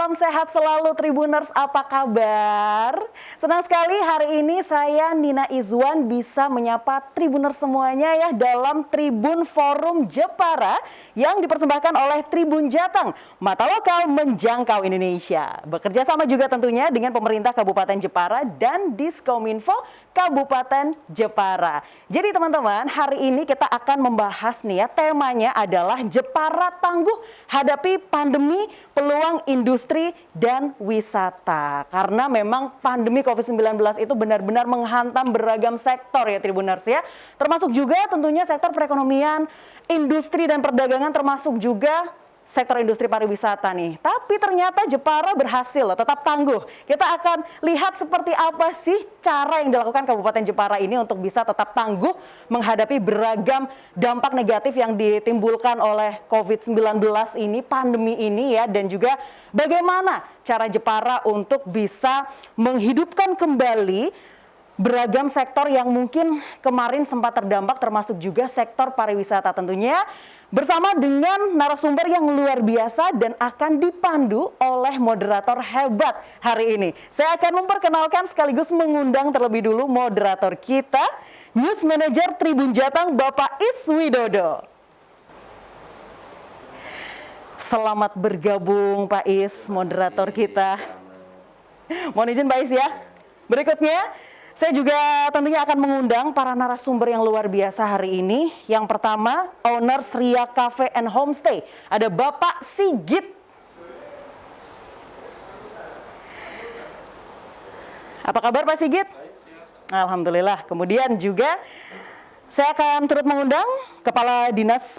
salam sehat selalu Tribuners, apa kabar? Senang sekali hari ini saya Nina Izwan bisa menyapa Tribuners semuanya ya dalam Tribun Forum Jepara yang dipersembahkan oleh Tribun Jateng, mata lokal menjangkau Indonesia. Bekerja sama juga tentunya dengan pemerintah Kabupaten Jepara dan Diskominfo Kabupaten Jepara. Jadi teman-teman, hari ini kita akan membahas nih ya, temanya adalah Jepara tangguh hadapi pandemi, peluang industri dan wisata. Karena memang pandemi COVID-19 itu benar-benar menghantam beragam sektor ya Tribuners ya. Termasuk juga tentunya sektor perekonomian, industri dan perdagangan, termasuk juga sektor industri pariwisata nih. Tapi ternyata Jepara berhasil loh, tetap tangguh. Kita akan lihat seperti apa sih cara yang dilakukan Kabupaten Jepara ini untuk bisa tetap tangguh menghadapi beragam dampak negatif yang ditimbulkan oleh COVID-19 ini, pandemi ini ya. Dan juga bagaimana cara Jepara untuk bisa menghidupkan kembali beragam sektor yang mungkin kemarin sempat terdampak, termasuk juga sektor pariwisata tentunya, bersama dengan narasumber yang luar biasa dan akan dipandu oleh moderator hebat hari ini. Saya akan memperkenalkan sekaligus mengundang terlebih dulu moderator kita, News Manager Tribun Jateng, Bapak Is Widodo. Selamat bergabung Pak Is, moderator kita. Mohon izin Pak Is ya. Berikutnya, saya juga tentunya akan mengundang para narasumber yang luar biasa hari ini. Yang pertama, owner Ria Cafe and Homestay. Ada Bapak Sigit. Apa kabar Pak Sigit? Alhamdulillah. Kemudian juga saya akan turut mengundang Kepala Dinas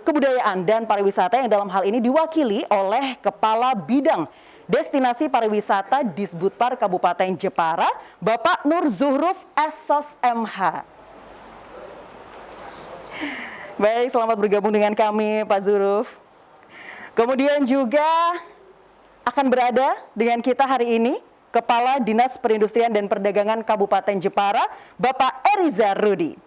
Kebudayaan dan Pariwisata yang dalam hal ini diwakili oleh Kepala Bidang Destinasi Pariwisata Disbudpar Kabupaten Jepara, Bapak Nur Zuhruf SOS MH. Baik, selamat bergabung dengan kami Pak Zuhruf. Kemudian juga akan berada dengan kita hari ini Kepala Dinas Perindustrian dan Perdagangan Kabupaten Jepara, Bapak Eriza Rudi.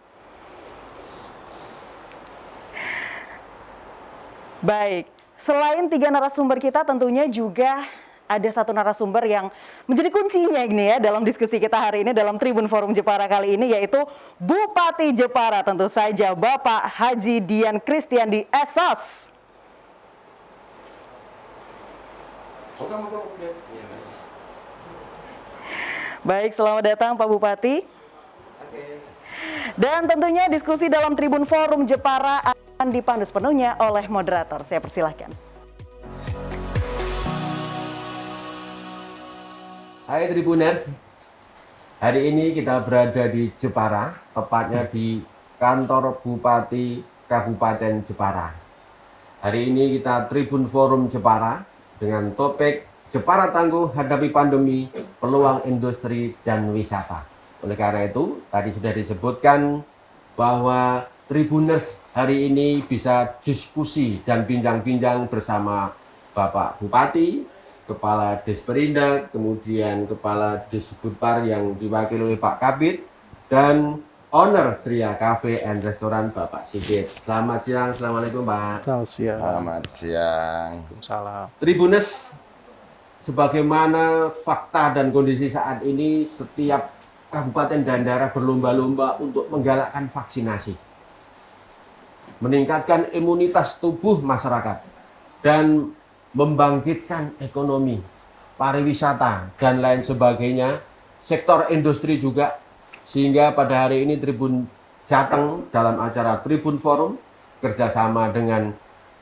Baik, selain tiga narasumber kita tentunya juga ada satu narasumber yang menjadi kuncinya ini ya dalam diskusi kita hari ini dalam Tribun Forum Jepara kali ini, yaitu Bupati Jepara tentu saja, Bapak Haji Dian Kristiandi SOS. Baik, selamat datang Pak Bupati. Dan tentunya diskusi dalam Tribun Forum Jepara akan dipandu sepenuhnya oleh moderator. Saya persilahkan. Hai Tribuners, hari ini kita berada di Jepara, tepatnya di kantor Bupati Kabupaten Jepara. Hari ini kita Tribun Forum Jepara dengan topik Jepara tangguh hadapi pandemi, peluang industri dan wisata. Oleh karena itu, tadi sudah disebutkan bahwa Tribuners hari ini bisa diskusi dan bincang-bincang bersama Bapak Bupati, Kepala Disperindak, kemudian Kepala Disbudpar yang diwakili oleh Pak Kabid, dan owner Ria Cafe and Restoran Bapak Sigit. Selamat siang, Assalamualaikum Pak. Selamat siang. Selamat siang. Salam. Tribuners, sebagaimana fakta dan kondisi saat ini, setiap kabupaten dan daerah berlomba-lomba untuk menggalakkan vaksinasi, meningkatkan imunitas tubuh masyarakat, dan membangkitkan ekonomi, pariwisata, dan lain sebagainya, sektor industri juga, sehingga pada hari ini Tribun Jateng dalam acara Tribun Forum kerjasama dengan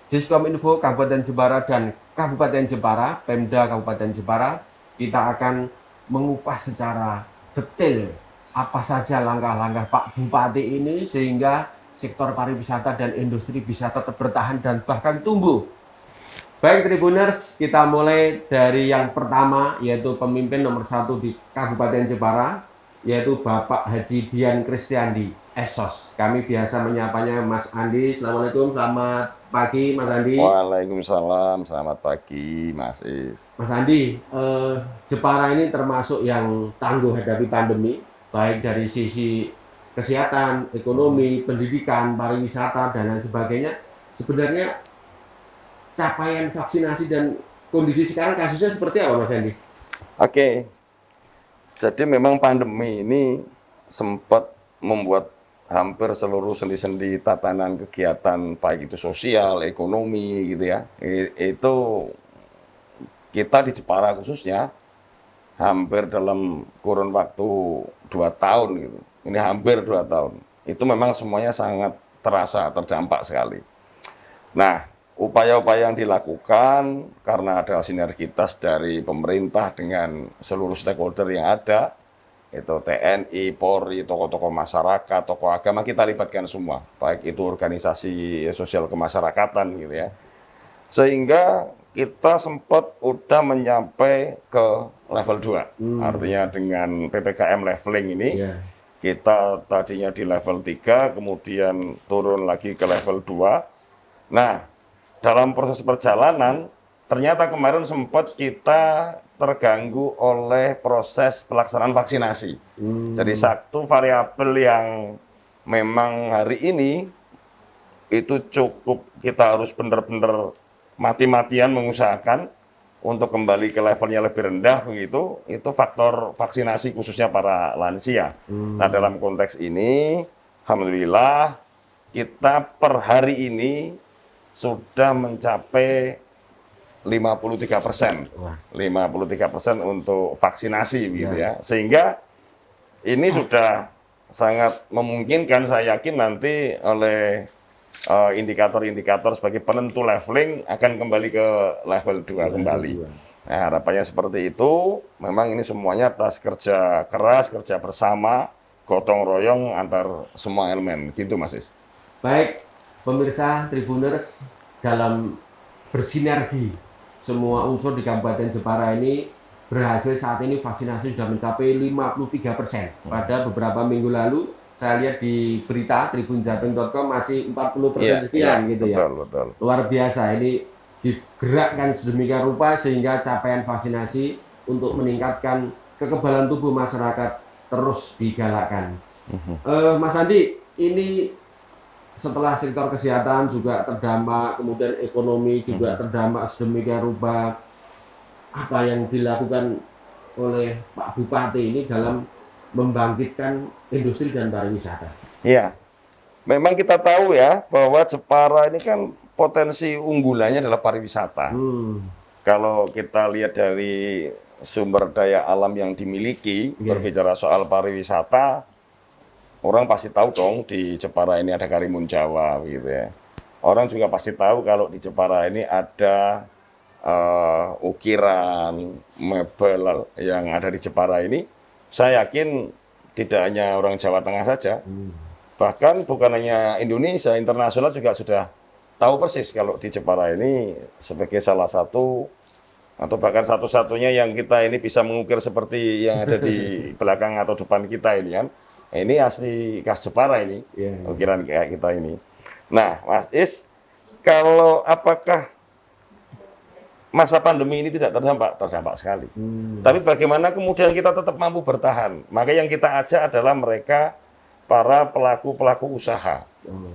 Diskominfo Kabupaten Jepara dan Kabupaten Jepara, Pemda Kabupaten Jepara, kita akan mengupas secara detail apa saja langkah-langkah Pak Bupati ini sehingga sektor pariwisata dan industri bisa tetap bertahan dan bahkan tumbuh. Baik Tribuners, kita mulai dari yang pertama, yaitu pemimpin nomor 1 di Kabupaten Jepara, yaitu Bapak Haji Dian Kristiandi SOS. Kami biasa menyapanya Mas Andi. Assalamualaikum, selamat pagi Mas Andi. Waalaikumsalam, selamat pagi Mas Is. Mas Andi, Jepara ini termasuk yang tangguh hadapi pandemi, baik dari sisi kesehatan, ekonomi, pendidikan, pariwisata, dan lain sebagainya. Sebenarnya capaian vaksinasi dan kondisi sekarang kasusnya seperti apa Mas Andi? Oke, jadi memang pandemi ini sempat membuat hampir seluruh sendi-sendi tatanan kegiatan, baik itu sosial, ekonomi gitu ya, itu kita di Jepara khususnya hampir dalam kurun waktu 2 tahun gitu. Ini hampir 2 tahun. Itu memang semuanya sangat terasa, terdampak sekali. Nah, upaya-upaya yang dilakukan karena ada sinergitas dari pemerintah dengan seluruh stakeholder yang ada, itu TNI, Polri, tokoh-tokoh masyarakat, tokoh agama, kita libatkan semua, baik itu organisasi sosial kemasyarakatan gitu ya. Sehingga kita sempat udah menyampai ke level 2. Artinya dengan PPKM leveling ini, kita tadinya di level 3, kemudian turun lagi ke level 2. Nah, dalam proses perjalanan, ternyata kemarin sempat kita terganggu oleh proses pelaksanaan vaksinasi. Jadi satu variabel yang memang hari ini itu cukup kita harus benar-benar mati-matian mengusahakan untuk kembali ke levelnya lebih rendah begitu, itu faktor vaksinasi khususnya para lansia. Nah, dalam konteks ini, alhamdulillah kita per hari ini sudah mencapai 53%. 53% untuk vaksinasi gitu ya. Sehingga ini sudah sangat memungkinkan, saya yakin nanti oleh indikator-indikator sebagai penentu leveling akan kembali ke level 2 kembali. Nah, harapannya seperti itu. Memang ini semuanya atas kerja keras, kerja bersama, gotong royong antar semua elemen. Gitu Mas Is. Baik, pemirsa Tribuners, dalam bersinergi semua unsur di Kabupaten Jepara ini berhasil saat ini vaksinasi sudah mencapai 53%. Pada beberapa minggu lalu saya lihat di berita tribunjateng.com masih 40% sekian gitu ya. Betul. Luar biasa, ini digerakkan sedemikian rupa sehingga capaian vaksinasi untuk meningkatkan kekebalan tubuh masyarakat terus digalakkan. Mas Andi, ini setelah sektor kesehatan juga terdampak, kemudian ekonomi juga terdampak sedemikian rupa, apa yang dilakukan oleh Pak Bupati ini dalam membangkitkan industri dan pariwisata? Iya, memang kita tahu ya bahwa Jepara ini kan potensi unggulannya adalah pariwisata. Kalau kita lihat dari sumber daya alam yang dimiliki, berbicara soal pariwisata, orang pasti tahu dong di Jepara ini ada Karimun Jawa gitu ya. Orang juga pasti tahu kalau di Jepara ini ada ukiran, mebel yang ada di Jepara ini. Saya yakin tidak hanya orang Jawa Tengah saja, bahkan bukan hanya Indonesia, internasional juga sudah tahu persis kalau di Jepara ini sebagai salah satu atau bahkan satu-satunya yang kita ini bisa mengukir seperti yang ada di belakang atau depan kita ini kan. Ini asli khas Jepara ini, ukiran kayak kita ini. Nah, Mas Is, kalau apakah masa pandemi ini tidak terdampak? Terdampak sekali. Tapi bagaimana kemudian kita tetap mampu bertahan? Maka yang kita ajak adalah mereka, para pelaku-pelaku usaha.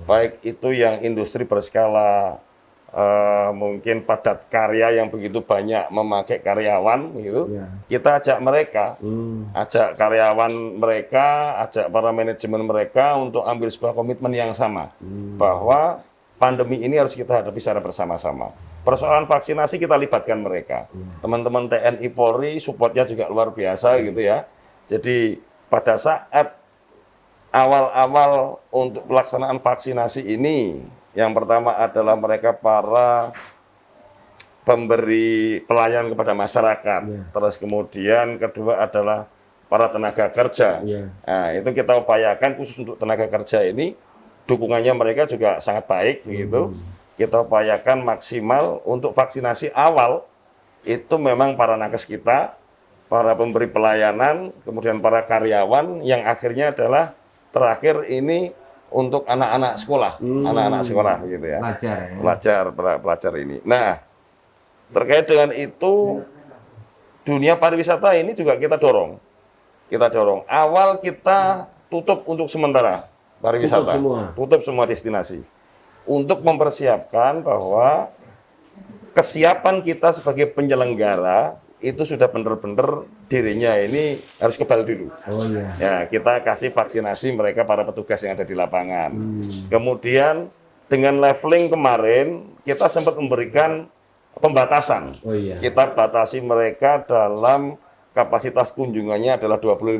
Baik itu yang industri berskala mungkin padat karya yang begitu banyak memakai karyawan gitu. Kita ajak mereka, ajak karyawan mereka, ajak para manajemen mereka untuk ambil sebuah komitmen yang sama. Bahwa pandemi ini harus kita hadapi secara bersama-sama. Persoalan vaksinasi kita libatkan mereka. Teman-teman TNI Polri supportnya juga luar biasa gitu ya. Jadi pada saat awal-awal untuk pelaksanaan vaksinasi ini, yang pertama adalah mereka para pemberi pelayanan kepada masyarakat. Terus kemudian kedua adalah para tenaga kerja. Nah, itu kita upayakan khusus untuk tenaga kerja ini, dukungannya mereka juga sangat baik begitu. Kita upayakan maksimal untuk vaksinasi awal, itu memang para nakes kita, para pemberi pelayanan, kemudian para karyawan, yang akhirnya adalah terakhir ini untuk anak-anak sekolah, anak-anak sekolah gitu ya. Pelajar ini. Nah, terkait dengan itu, dunia pariwisata ini juga kita dorong. Awal kita tutup untuk sementara pariwisata, tutup semua destinasi. Untuk mempersiapkan bahwa kesiapan kita sebagai penyelenggara itu sudah benar-benar dirinya ini harus kebal dulu. Oh iya. Ya, kita kasih vaksinasi mereka para petugas yang ada di lapangan. Kemudian dengan leveling kemarin kita sempat memberikan pembatasan. Oh iya. Kita batasi mereka dalam kapasitas kunjungannya adalah 25%.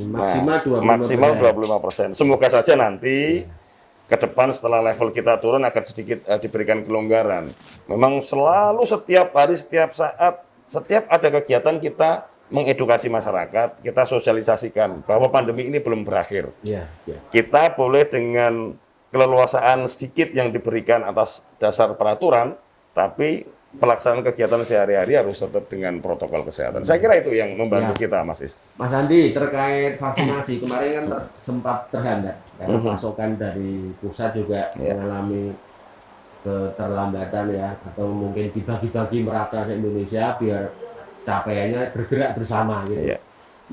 Maksimal 25%. Maksimal 25%. Semoga saja nanti ke depan setelah level kita turun akan sedikit diberikan kelonggaran. Memang selalu setiap hari, setiap saat, setiap ada kegiatan kita mengedukasi masyarakat, kita sosialisasikan bahwa pandemi ini belum berakhir. Iya, iya. Kita boleh dengan keleluasaan sedikit yang diberikan atas dasar peraturan, tapi pelaksanaan kegiatan sehari-hari harus tetap dengan protokol kesehatan. Saya kira itu yang membantu kita, Mas Is. Mas Andi, terkait vaksinasi kemarin kan sempat terhambat karena pasokan dari pusat juga mengalami keterlambatan ya, atau mungkin dibagi-bagi merata se Indonesia biar capaiannya bergerak bersama gitu.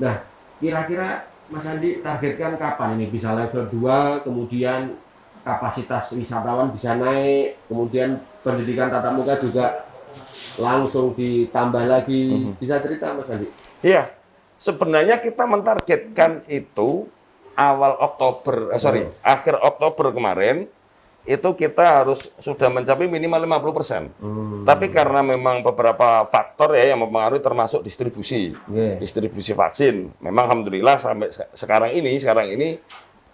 Nah, kira-kira Mas Andi targetkan kapan ini bisa level 2, kemudian kapasitas wisatawan bisa naik, kemudian pendidikan tatap muka juga langsung ditambah lagi. Bisa cerita Mas Andi? Iya, sebenarnya kita mentargetkan itu awal Oktober, akhir Oktober kemarin, itu kita harus sudah mencapai minimal 50%. Tapi karena memang beberapa faktor ya yang mempengaruhi termasuk distribusi, distribusi vaksin. Memang alhamdulillah sampai sekarang ini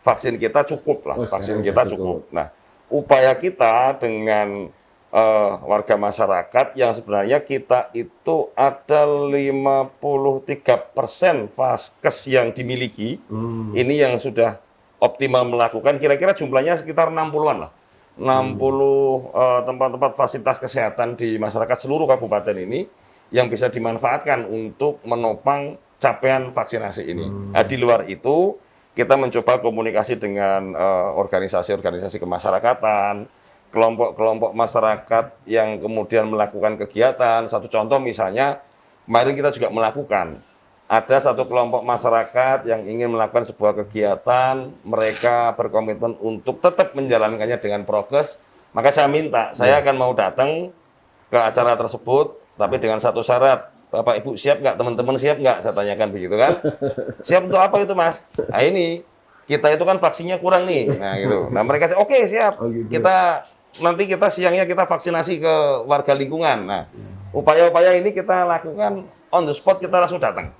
vaksin kita cukup lah, vaksin kita cukup. Nah, upaya kita dengan warga masyarakat yang sebenarnya kita itu ada 53% vaskes yang dimiliki, ini yang sudah optimal melakukan, kira-kira jumlahnya sekitar 60-an lah. 60 tempat-tempat fasilitas kesehatan di masyarakat seluruh kabupaten ini yang bisa dimanfaatkan untuk menopang capaian vaksinasi ini. Nah, di luar itu, kita mencoba komunikasi dengan organisasi-organisasi kemasyarakatan, kelompok-kelompok masyarakat yang kemudian melakukan kegiatan. Satu contoh misalnya, kemarin kita juga melakukan, ada satu kelompok masyarakat yang ingin melakukan sebuah kegiatan, mereka berkomitmen untuk tetap menjalankannya dengan prokes, maka saya minta, saya akan mau datang ke acara tersebut, tapi dengan satu syarat, Bapak Ibu siap nggak, teman-teman siap nggak, saya tanyakan begitu kan. Siap untuk apa itu Mas? Nah ini, kita itu kan vaksinnya kurang nih, nah gitu. Nah mereka oke, siap, nanti kita siangnya kita vaksinasi ke warga lingkungan. Nah, upaya-upaya ini kita lakukan on the spot, kita langsung datang.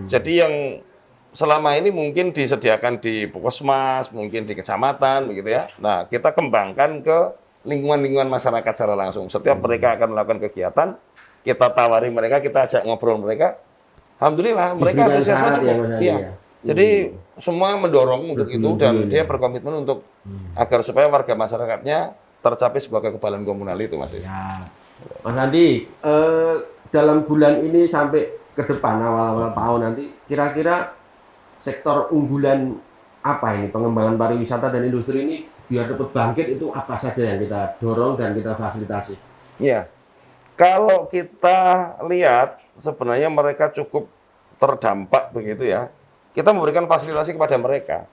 Jadi yang selama ini mungkin disediakan di puskesmas, mungkin di kecamatan, begitu ya. Nah, kita kembangkan ke lingkungan-lingkungan masyarakat secara langsung. Setiap mereka akan melakukan kegiatan, kita tawari mereka, kita ajak ngobrol mereka. Alhamdulillah, mereka antusiasme cukup. Iya. Jadi semua mendorong untuk itu dan dia berkomitmen untuk agar supaya warga masyarakatnya tercapai sebuah kekebalan komunal itu, Mas Is. Ya. Mas Andi, dalam bulan ini sampai ke depan awal-awal tahun nanti, kira-kira sektor unggulan apa ini pengembangan pariwisata dan industri ini biar cepat bangkit itu apa saja yang kita dorong dan kita fasilitasi? Iya, kalau kita lihat sebenarnya mereka cukup terdampak begitu ya. Kita memberikan fasilitasi kepada mereka.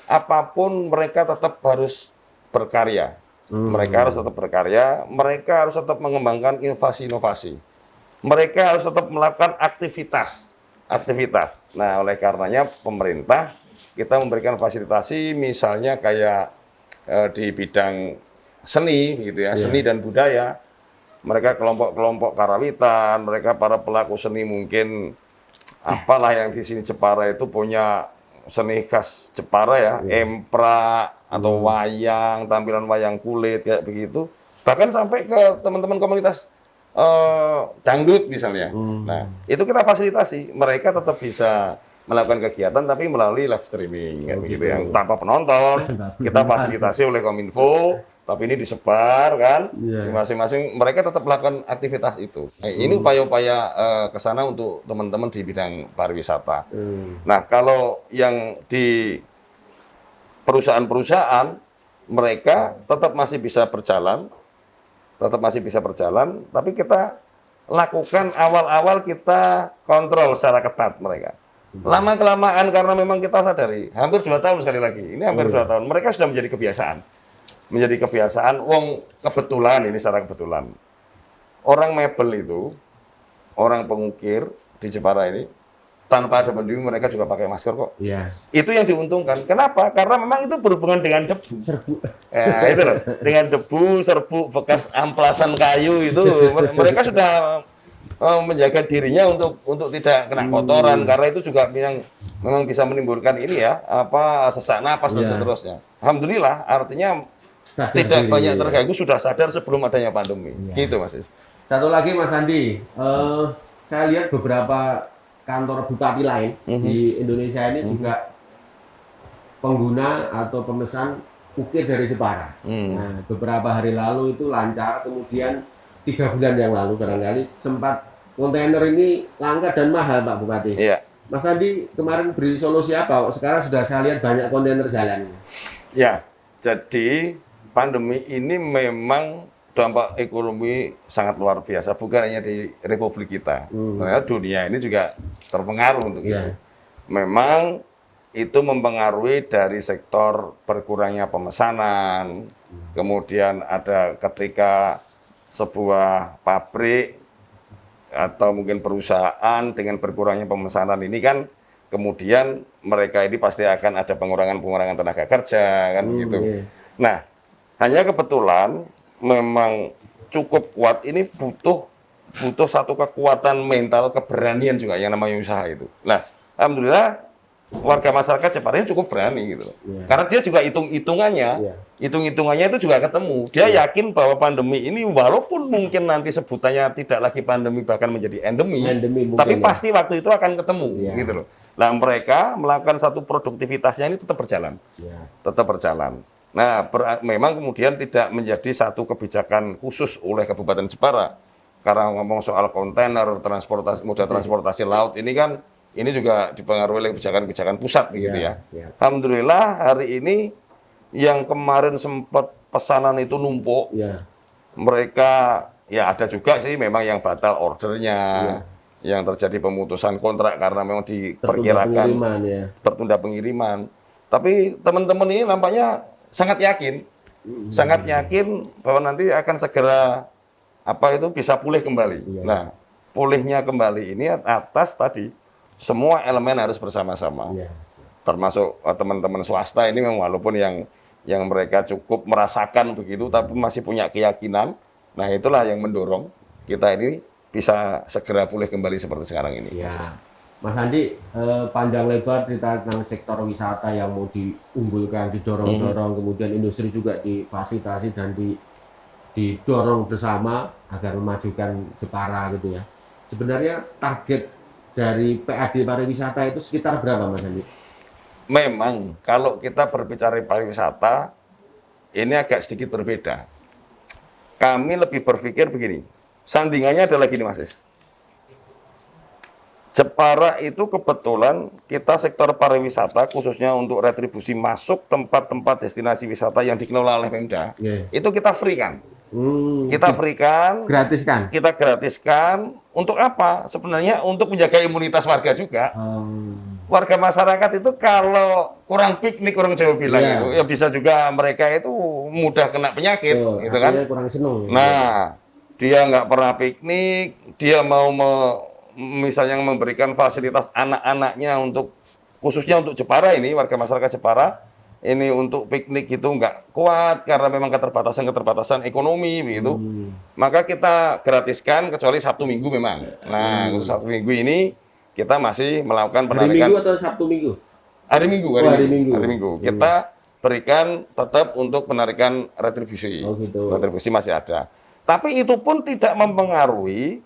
Apapun mereka tetap harus berkarya. Mereka harus tetap berkarya, mereka harus tetap mengembangkan inovasi-inovasi. Mereka harus tetap melakukan aktivitas. Nah, oleh karenanya pemerintah kita memberikan fasilitasi misalnya kayak di bidang seni gitu ya, seni dan budaya. Mereka kelompok-kelompok karawitan, mereka para pelaku seni mungkin apalah yang di sini Jepara itu punya seni khas Jepara ya, emprak atau wayang, tampilan wayang kulit kayak begitu. Bahkan sampai ke teman-teman komunitas dangdut misalnya. Nah, itu kita fasilitasi. Mereka tetap bisa melakukan kegiatan tapi melalui live streaming kayak begitu yang tanpa penonton. Kita fasilitasi oleh Kominfo, tapi ini disebar kan di masing-masing, mereka tetap melakukan aktivitas itu. Nah, ini upaya-upaya ke sana untuk teman-teman di bidang pariwisata. Nah, kalau yang di perusahaan-perusahaan, mereka tetap masih bisa berjalan, tapi kita lakukan awal-awal kita kontrol secara ketat mereka. Lama-kelamaan karena memang kita sadari, hampir 2 tahun sekali lagi, ini hampir 2 tahun, mereka sudah menjadi kebiasaan. Wong kebetulan, ini secara kebetulan. orang mebel itu, orang pengukir di Jepara ini, tanpa ada pandemi mereka juga pakai masker kok. Iya. Itu yang diuntungkan. Kenapa? Karena memang itu berhubungan dengan debu. Serbu. Ya, itu loh. Dengan debu, serbuk, bekas amplasan kayu itu mereka sudah menjaga dirinya untuk tidak kena kotoran karena itu juga yang memang bisa menimbulkan ini ya sesak napas dan Iya. seterusnya. Alhamdulillah artinya Sadar tidak diri. banyak terganggu, sudah sadar sebelum adanya pandemi. Iya. Gitu Mas. Satu lagi Mas Andi, saya lihat beberapa kantor bupati lain di Indonesia ini juga pengguna atau pemesan ukir dari Jepara. Nah, beberapa hari lalu itu lancar, kemudian 3 bulan yang lalu barangkali sempat kontainer ini langka dan mahal Pak Bupati. Iya. Mas Andi kemarin beri solusi apa? Sekarang sudah saya lihat banyak kontainer jalan. Ya, jadi pandemi ini memang dampak ekonomi sangat luar biasa, bukan hanya di Republik kita. Karena dunia ini juga terpengaruh untuk itu. Iya. Memang itu mempengaruhi dari sektor berkurangnya pemesanan, kemudian ada ketika sebuah pabrik atau mungkin perusahaan dengan berkurangnya pemesanan ini kan kemudian mereka ini pasti akan ada pengurangan tenaga kerja kan begitu. Iya. Nah, hanya kebetulan memang cukup kuat ini butuh satu kekuatan mental, keberanian juga yang namanya usaha itu. Nah, alhamdulillah warga masyarakat Jepara ini cukup berani gitu. Iya. Karena dia juga hitung-hitungannya, Iya. hitung-hitungannya itu juga ketemu. Dia yakin bahwa pandemi ini walaupun mungkin nanti sebutannya tidak lagi pandemi bahkan menjadi endemi, Endemi mungkin tapi ya. pasti waktu itu akan ketemu Iya. gitu loh. Nah, mereka melakukan satu produktivitasnya ini tetap berjalan. Iya. Tetap berjalan. Nah, memang kemudian tidak menjadi satu kebijakan khusus oleh Kabupaten Jepara. Karena ngomong soal kontainer, transportasi, moda transportasi laut ini kan ini juga dipengaruhi oleh kebijakan-kebijakan pusat begitu Iya, ya. iya. Alhamdulillah hari ini yang kemarin sempat pesanan itu numpuk, Iya. mereka ya ada juga sih memang yang batal ordernya, yang terjadi pemutusan kontrak karena memang Tertunda diperkirakan pengiriman ya. tertunda pengiriman. Tapi teman-teman ini nampaknya sangat yakin bahwa nanti akan segera bisa pulih kembali. Iya. Nah, pulihnya kembali ini atas tadi semua elemen harus bersama-sama. Iya. Termasuk teman-teman swasta ini memang walaupun yang mereka cukup merasakan begitu tapi masih punya keyakinan. Nah, itulah yang mendorong kita ini bisa segera pulih kembali seperti sekarang ini. Ya, Mas Andi, panjang lebar cerita tentang sektor wisata yang mau diunggulkan, didorong-dorong, kemudian industri juga difasilitasi dan didorong bersama agar memajukan Jepara gitu ya. Sebenarnya target dari PAD pariwisata itu sekitar berapa Mas Andi? Memang kalau kita berbicara pariwisata ini agak sedikit berbeda. Kami lebih berpikir begini, sandingannya adalah gini Mas Is. Jepara itu kebetulan kita sektor pariwisata khususnya untuk retribusi masuk tempat-tempat destinasi wisata yang dikelola oleh Pemda, itu kita free kan. Kita free-kan, kita gratiskan untuk apa? Sebenarnya untuk menjaga imunitas warga juga. Warga masyarakat itu kalau kurang piknik, kurang Jawa bilang itu, ya bisa juga mereka itu mudah kena penyakit, gitu kan? Kurang seneng. Nah, dia nggak pernah piknik, dia mau misalnya memberikan fasilitas anak-anaknya khususnya untuk Jepara ini, warga masyarakat Jepara, ini untuk piknik itu nggak kuat karena memang keterbatasan ekonomi begitu. Maka kita gratiskan kecuali Sabtu Minggu memang. Nah, untuk Sabtu Minggu ini kita masih melakukan penarikan. Hari Minggu atau Sabtu Minggu? Hari Minggu. Hari Minggu. Kita berikan tetap untuk penarikan retribusi. Gitu. Retribusi masih ada. Tapi itu pun tidak mempengaruhi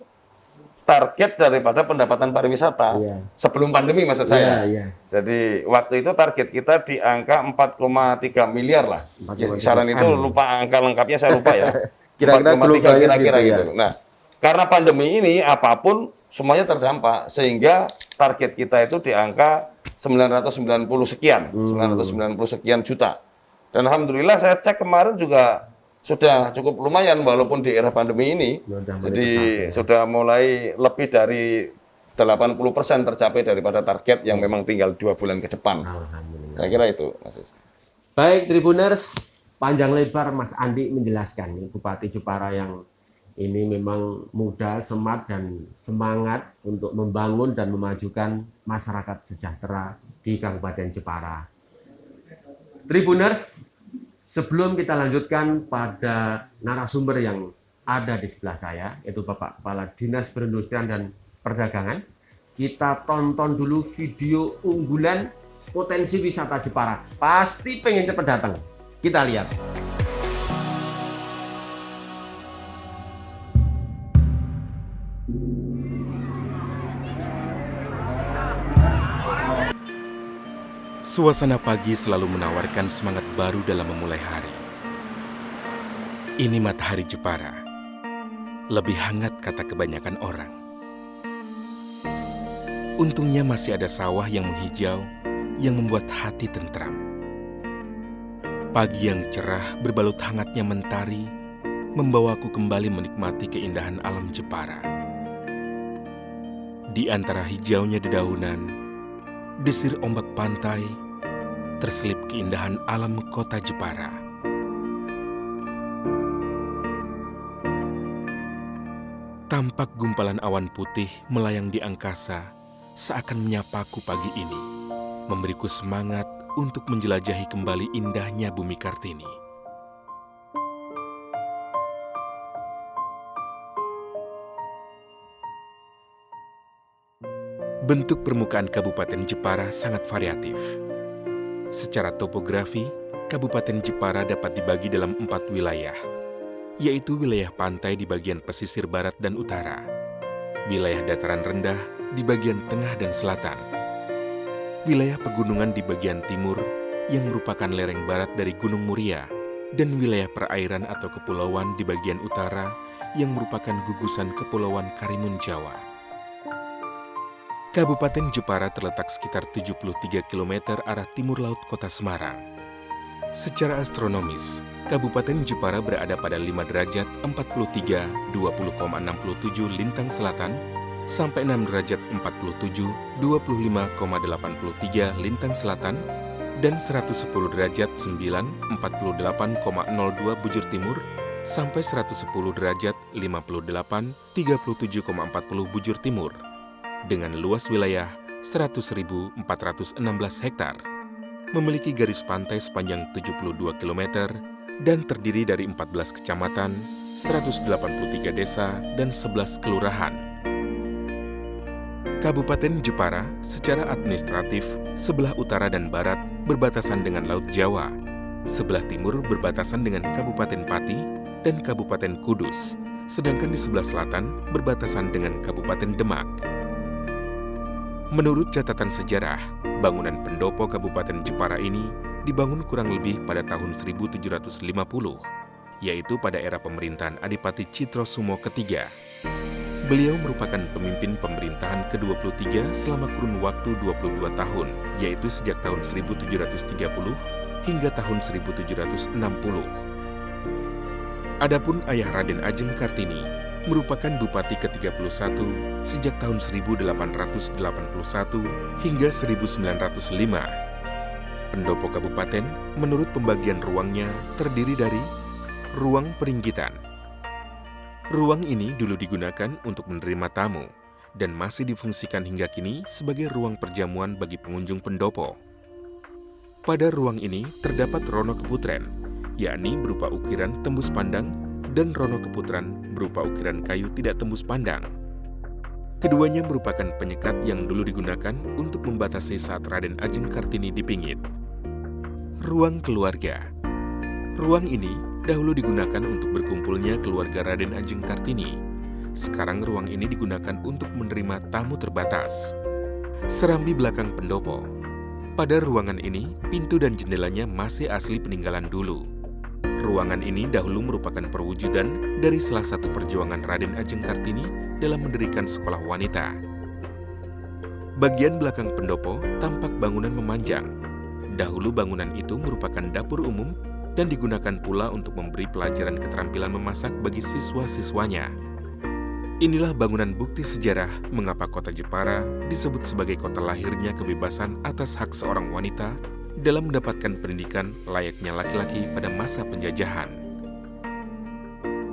target daripada pendapatan pariwisata sebelum pandemi maksud saya. Jadi waktu itu target kita di angka 4,3 miliar lah. Kisaran itu lupa angka lengkapnya saya lupa ya. 4,3 kira-kira gitu. Nah, karena pandemi ini apapun semuanya terdampak sehingga target kita itu di angka 990 sekian juta. Dan alhamdulillah saya cek kemarin juga sudah cukup lumayan walaupun di era pandemi ini. Jadi sudah mulai lebih dari 80% tercapai daripada target yang memang tinggal 2 bulan ke depan. Saya kira itu, Mas. Baik, Tribuners, panjang lebar Mas Andi menjelaskan Bupati Jepara yang ini memang muda, smart, dan semangat untuk membangun dan memajukan masyarakat sejahtera di Kabupaten Jepara. Tribuners, sebelum kita lanjutkan pada narasumber yang ada di sebelah saya, yaitu Bapak Kepala Dinas Perindustrian dan Perdagangan, kita tonton dulu video unggulan potensi wisata Jepara. Pasti pengen cepat datang. Kita lihat. Suasana pagi selalu menawarkan semangat baru dalam memulai hari. Ini matahari Jepara. Lebih hangat kata kebanyakan orang. Untungnya masih ada sawah yang menghijau yang membuat hati tentram. Pagi yang cerah berbalut hangatnya mentari membawaku kembali menikmati keindahan alam Jepara. Di antara hijaunya dedaunan, desir ombak pantai, terselip keindahan alam kota Jepara. Tampak gumpalan awan putih melayang di angkasa seakan menyapaku pagi ini, memberiku semangat untuk menjelajahi kembali indahnya bumi Kartini. Bentuk permukaan Kabupaten Jepara sangat variatif. Secara topografi, Kabupaten Jepara dapat dibagi dalam 4 wilayah, yaitu wilayah pantai di bagian pesisir barat dan utara, wilayah dataran rendah di bagian tengah dan selatan, wilayah pegunungan di bagian timur yang merupakan lereng barat dari Gunung Muria, dan wilayah perairan atau kepulauan di bagian utara yang merupakan gugusan Kepulauan Karimun Jawa. Kabupaten Jepara terletak sekitar 73 km arah timur laut kota Semarang. Secara astronomis, Kabupaten Jepara berada pada 5 derajat 43, 20,67 lintang selatan sampai 6 derajat 47, 25,83 lintang selatan dan 110 derajat 9, 48,02 bujur timur sampai 110 derajat 58, 37,40 bujur timur dengan luas wilayah 100.416 hektar. Memiliki garis pantai sepanjang 72 km dan terdiri dari 14 kecamatan, 183 desa, dan 11 kelurahan. Kabupaten Jepara secara administratif sebelah utara dan barat berbatasan dengan Laut Jawa, sebelah timur berbatasan dengan Kabupaten Pati dan Kabupaten Kudus, sedangkan di sebelah selatan berbatasan dengan Kabupaten Demak. Menurut catatan sejarah, bangunan pendopo Kabupaten Jepara ini dibangun kurang lebih pada tahun 1750, yaitu pada era pemerintahan Adipati Citrosumo III. Beliau merupakan pemimpin pemerintahan ke-23 selama kurun waktu 22 tahun, yaitu sejak tahun 1730 hingga tahun 1760. Adapun ayah Raden Ajeng Kartini merupakan Bupati ke-31 sejak tahun 1881 hingga 1905. Pendopo kabupaten menurut pembagian ruangnya terdiri dari ruang peringgitan. Ruang ini dulu digunakan untuk menerima tamu dan masih difungsikan hingga kini sebagai ruang perjamuan bagi pengunjung pendopo. Pada ruang ini terdapat rono keputren, yakni berupa ukiran tembus pandang, dan rono keputran berupa ukiran kayu tidak tembus pandang. Keduanya merupakan penyekat yang dulu digunakan untuk membatasi saat Raden Ajeng Kartini dipingit. Ruang keluarga. Ruang ini dahulu digunakan untuk berkumpulnya keluarga Raden Ajeng Kartini. Sekarang ruang ini digunakan untuk menerima tamu terbatas. Serambi belakang pendopo. Pada ruangan ini, pintu dan jendelanya masih asli peninggalan dulu. Ruangan ini dahulu merupakan perwujudan dari salah satu perjuangan Raden Ajeng Kartini dalam mendirikan sekolah wanita. Bagian belakang pendopo tampak bangunan memanjang. Dahulu bangunan itu merupakan dapur umum dan digunakan pula untuk memberi pelajaran keterampilan memasak bagi siswa-siswanya. Inilah bangunan bukti sejarah mengapa kota Jepara disebut sebagai kota lahirnya kebebasan atas hak seorang wanita dalam mendapatkan pendidikan layaknya laki-laki pada masa penjajahan.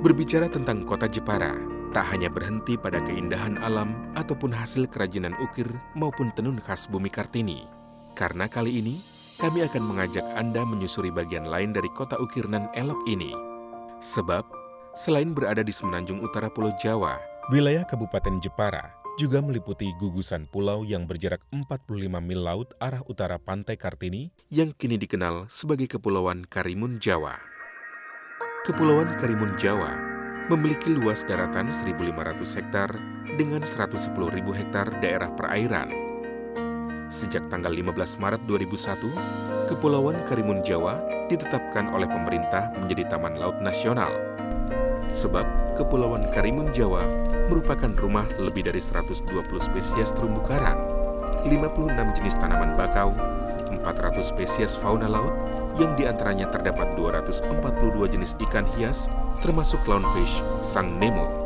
Berbicara tentang kota Jepara, tak hanya berhenti pada keindahan alam ataupun hasil kerajinan ukir maupun tenun khas Bumi Kartini. Karena kali ini, kami akan mengajak Anda menyusuri bagian lain dari kota ukir nan elok ini. Sebab, selain berada di semenanjung utara Pulau Jawa, wilayah Kabupaten Jepara juga meliputi gugusan pulau yang berjarak 45 mil laut arah utara Pantai Kartini yang kini dikenal sebagai Kepulauan Karimun Jawa. Kepulauan Karimun Jawa memiliki luas daratan 1.500 hektar dengan 110.000 hektar daerah perairan. Sejak tanggal 15 Maret 2001, Kepulauan Karimun Jawa ditetapkan oleh pemerintah menjadi Taman Laut Nasional. Sebab Kepulauan Karimun Jawa merupakan rumah lebih dari 120 spesies terumbu karang, 56 jenis tanaman bakau, 400 spesies fauna laut, yang diantaranya terdapat 242 jenis ikan hias, termasuk clownfish, sang Nemo.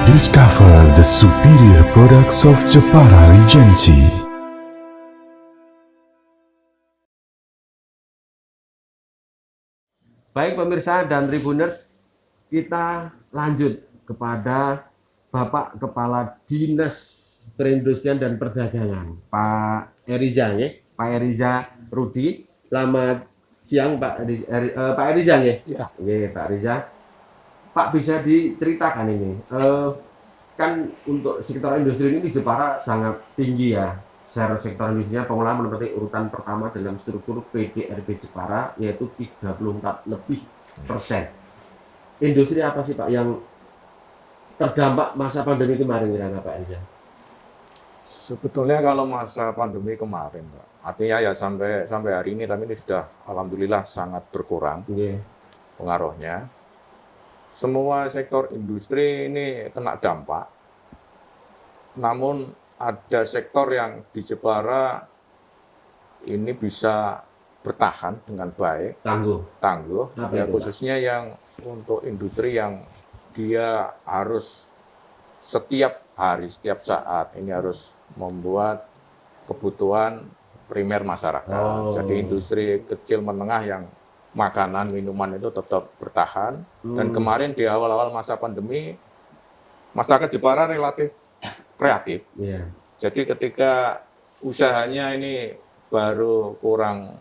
Discover the superior products of Jepara Regency. Baik pemirsa dan Tribuners, kita lanjut kepada Bapak Kepala Dinas Perindustrian dan Perdagangan, Pak Eriza, ya. Pak Eriza Rudi. Selamat siang Pak Eriza, ya. Ya. Oke, Pak Eriza. Pak, bisa diceritakan ini, kan untuk sektor industri ini di Jepara sangat tinggi ya. Share sektor industrinya pengelola menempati urutan pertama dalam struktur PDRB Jepara, yaitu 34% lebih. Industri apa sih Pak yang terdampak masa pandemi kemarin, kira-kira Pak Eriza? Sebetulnya kalau masa pandemi kemarin, Pak, artinya ya sampai hari ini, tapi ini sudah alhamdulillah sangat berkurang Iya. pengaruhnya. Semua sektor industri ini kena dampak. Namun ada sektor yang di Jepara ini bisa bertahan dengan baik, tangguh, Apa ya itu, Pak? khususnya yang untuk industri yang dia harus setiap hari, setiap saat ini harus membuat kebutuhan primer masyarakat. Oh. Jadi industri kecil menengah yang makanan, minuman itu tetap bertahan. Dan kemarin di awal-awal masa pandemi, masyarakat Jepara relatif kreatif. Iya. Jadi ketika usahanya ini baru kurang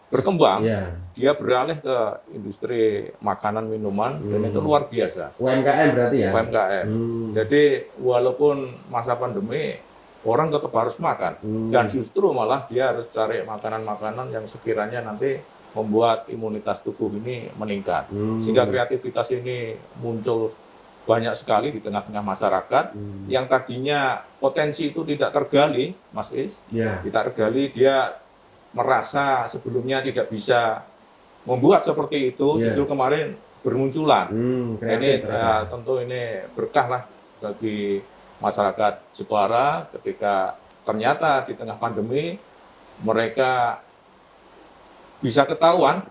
berkembang, Iya. dia beralih ke industri makanan, minuman, dan itu luar biasa. UMKM berarti ya? UMKM. Jadi walaupun masa pandemi, orang tetap harus makan. Dan justru malah dia harus cari makanan-makanan yang sekiranya nanti membuat imunitas tubuh ini meningkat. Sehingga kreativitas ini muncul banyak sekali di tengah-tengah masyarakat yang tadinya potensi itu tidak tergali, Mas Is. Iya. Tidak tergali, dia merasa sebelumnya tidak bisa membuat seperti itu, Iya. justru kemarin bermunculan. Kreatif, Ini tentu ini berkah lah bagi masyarakat Jepara ketika ternyata di tengah pandemi mereka bisa ketahuan,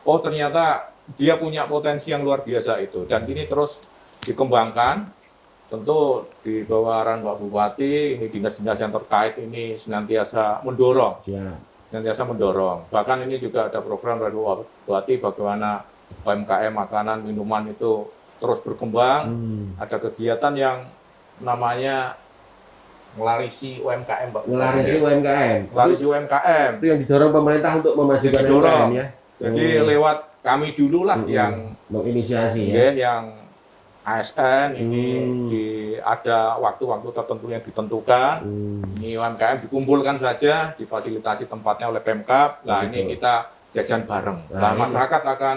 oh ternyata dia punya potensi yang luar biasa itu, dan ini terus dikembangkan. Tentu di bawah arahan Pak Bupati, ini dinas-dinas yang terkait ini senantiasa mendorong. Bahkan ini juga ada program dari Pak Bupati bagaimana UMKM makanan minuman itu terus berkembang. Ada kegiatan yang namanya ngelarisi UMKM, Pak. Ngelarisi UMKM. Ngelarisi UMKM. Itu yang didorong pemerintah untuk memajukan Didorong. UMKM ya. Jadi lewat kami dulu lah yang menginisiasi ya. yang ASN ini ada waktu-waktu tertentu yang ditentukan. Ini UMKM dikumpulkan saja, difasilitasi tempatnya oleh Pemkab. Nah, ini kita jajan bareng. Nah, masyarakat akan